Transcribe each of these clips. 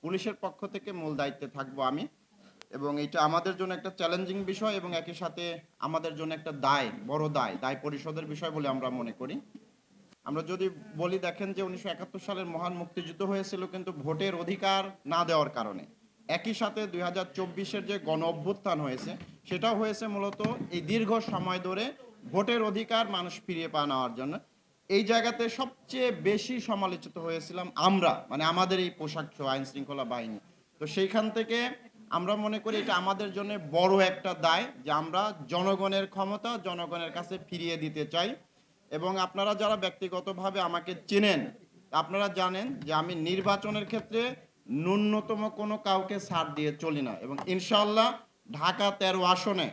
পুলিশের পক্ষ থেকে মূল দায়িত্বে থাকবো আমি, এবং এটা আমাদের জন্য একটা চ্যালেঞ্জিং বিষয় এবং একই সাথে আমাদের জন্য একটা দায়, বড় দায় পরিশোধের বিষয় বলে আমরা মনে করি। আমরা যদি বলি, দেখেন যে 1971 সালের মহান মুক্তিযুদ্ধ হয়েছিল কিন্তু ভোটের অধিকার না দেওয়ার কারণে। একই সাথে 2024-এর যে গণ অভ্যুত্থান হয়েছে, সেটাও হয়েছে মূলত এই দীর্ঘ সময় ধরে ভোটের অধিকার মানুষ ফিরিয়ে নেওয়ার জন্য। এই জায়গাতে সবচেয়ে বেশি সমালোচিত হয়েছিলাম আমরা, মানে আমাদের এই পোশাক আইন শৃঙ্খলা বাহিনী। তো সেইখান থেকে আমরা মনে করি এটা আমাদের জন্য বড় একটা দায় যে আমরা জনগণের ক্ষমতা জনগণের কাছে ফিরিয়ে দিতে চাই। এবং আপনারা যারা ব্যক্তিগতভাবে আমাকে চেনেন, আপনারা জানেন যে আমি নির্বাচনের ক্ষেত্রে ন্যূনতম কোনো কাউকে ছাড় দিয়ে চলি না, এবং ইনশাআল্লাহ ঢাকা 13 আসনে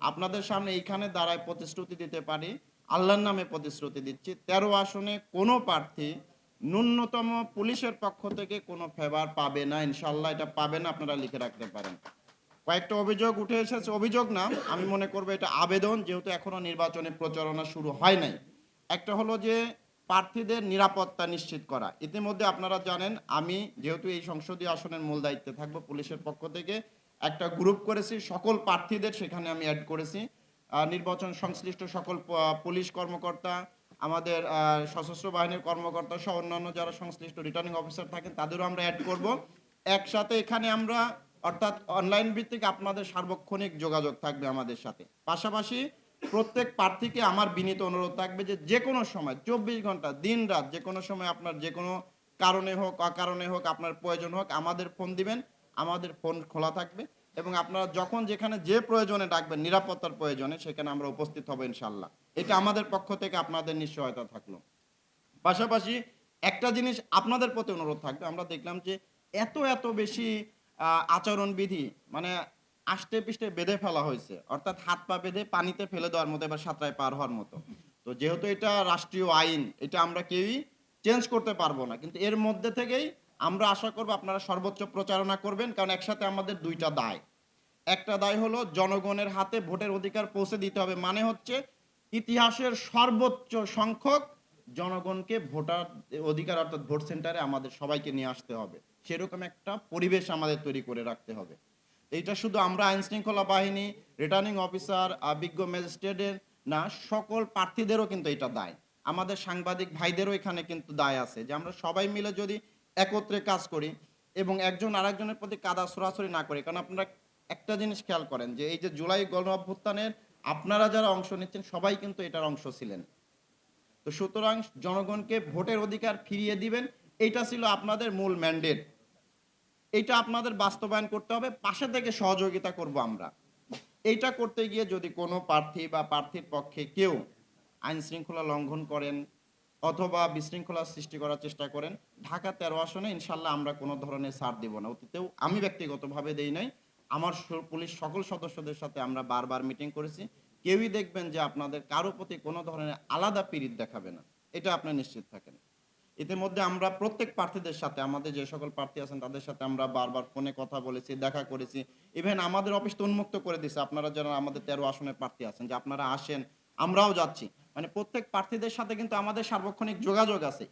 আপনাদের সামনে এইখানে দাঁড়ায় প্রতিশ্রুতি দিতে পারি, আল্লাহর নামে প্রতিশ্রুতি দিচ্ছি, 13 আসনে কোনো প্রার্থী ন্যূনতম পুলিশের পক্ষ থেকে কোনো ফেভার পাবে না, ইনশাআল্লাহ এটা পাবে না, আপনারা লিখে রাখতে পারেন। কয়েকটা অভিযোগ উঠে এসেছে, অভিযোগ না, আমি মনে করবো এটা আবেদন, যেহেতু এখনো নির্বাচনে প্রচারণা শুরু হয় নাই। একটা হলো যে প্রার্থীদের নিরাপত্তা নিশ্চিত করা। ইতিমধ্যে আপনারা জানেন আমি যেহেতু এই সংসদীয় আসনের মূল দায়িত্বে থাকবো, পুলিশের পক্ষ থেকে একটা গ্রুপ করেছি, সকল প্রার্থীদের সেখানে আমি অ্যাড করেছি। নির্বাচন সংশ্লিষ্ট সকল পুলিশ কর্মকর্তা, আমাদের সশস্ত্র বাহিনীর কর্মকর্তা সহ অন্যান্য যারা সংশ্লিষ্ট রিটার্নিং অফিসার থাকেন তাদেরও আমরা অ্যাড করব। একসাথে এখানে আমরা, অর্থাৎ অনলাইন ভিত্তিক আপনাদের সার্বক্ষণিক যোগাযোগ থাকবে আমাদের সাথে। পাশাপাশি প্রত্যেক প্রার্থীকে আমার বিনীত অনুরোধ থাকবে যে যে কোনো সময় 24 ঘন্টা দিন রাত যে কোনো সময় আপনার যে কোনো কারণে হোক অকারণে হোক আপনার প্রয়োজন হোক আমাদের ফোন দিবেন, আমাদের ফোন খোলা থাকবে, এবং আপনারা যখন যেখানে যে প্রয়োজনে ডাকবেন, নিরাপত্তার প্রয়োজনে, সেখানে আমরা উপস্থিত হব ইনশাল্লাহ। এটা আমাদের পক্ষ থেকে আপনাদের নিশ্চয়তা থাকলো। পাশাপাশি একটা জিনিস আপনাদের প্রতি অনুরোধ থাকবে, আমরা দেখলাম যে এত বেশি আচরণবিধি মানে আষ্টে পৃষ্ঠে বেঁধে ফেলা হয়েছে, অর্থাৎ হাত পা বেঁধে পানিতে ফেলে দেওয়ার মতো, এবার সাঁতরায় পার হওয়ার মতো। তো যেহেতু এটা রাষ্ট্রীয় আইন, এটা আমরা কেউই চেঞ্জ করতে পারবো না, কিন্তু এর মধ্যে থেকেই আমরা আশা করব আপনারা সর্বোচ্চ প্রচারণা করবেন, কারণ একসাথে আমাদের দুইটা দায়। একটা দায় হলো জনগণের হাতে ভোটের অধিকার পৌঁছে দিতে হবে, মানে হচ্ছে ইতিহাসের সর্বোচ্চ সংখ্যক জনগণকে ভোটার অধিকার অর্থাৎ ভোট সেন্টারে আমাদের সবাইকে নিয়ে আসতে হবে, সেরকম একটা পরিবেশ আমাদের তৈরি করে রাখতে হবে। এইটা শুধু আমরা আইন শৃঙ্খলা বাহিনী, রিটার্নিং অফিসার, বিজ্ঞ ম্যাজিস্ট্রেটের না, সকল প্রার্থীদেরও কিন্তু এটা দায়। আমাদের সাংবাদিক ভাইদেরও এখানে কিন্তু দায় আছে, যে আমরা সবাই মিলে যদি একত্রে কাজ করি এবং একজন আরেকজনের প্রতি কাদা ছড়াছড়ি না করি। কারণ আপনারা একটা জিনিস খেয়াল করেন যে এই যে জুলাই গণ অভ্যুত্থানের আপনারা যারা অংশ নিচ্ছেন সবাই কিন্তু এটার অংশ ছিলেন। তো সুতরাং জনগণকে ভোটের অধিকার ফিরিয়ে দিবেন, এটা ছিল আপনাদের মূল ম্যান্ডেট। এটা আপনাদের বাস্তবায়ন করতে হবে, পাশে থেকে সহযোগিতা করব আমরা। এইটা করতে গিয়ে যদি কোনো প্রার্থী বা প্রার্থীর পক্ষে কেউ আইন শৃঙ্খলা লঙ্ঘন করেন অথবা বিশৃঙ্খলা সৃষ্টি করার চেষ্টা করেন, ঢাকা 13 আসনে ইনশাল্লাহ আমরা কোনো ধরনের ছাড় দিব না। অতীতেও আমি ব্যক্তিগতভাবে দেই নাই, আমার পুলিশ সকল সদস্যদের সাথে আমরা বারবার মিটিং করেছি, কেউই দেখবেন যে আপনাদের কারো প্রতি কোনো ধরনের আলাদা পীড়িত দেখাবে না, এটা আপনি নিশ্চিত থাকেন। ইতিমধ্যে আমরা প্রত্যেক প্রার্থীদের সাথে, আমাদের যে সকল প্রার্থী আছেন তাদের সাথে আমরা বারবার ফোনে কথা বলেছি, দেখা করেছি। ইভেন আমাদের অফিস তো উন্মুক্ত করে দিয়েছে, আপনারা যারা আমাদের 13 আসনের প্রার্থী আছেন, যে আপনারা আসেন, আমরাও যাচ্ছি। মানে প্রত্যেক প্রার্থীদের সাথে কিন্তু আমাদের সার্বক্ষণিক যোগাযোগ আছে।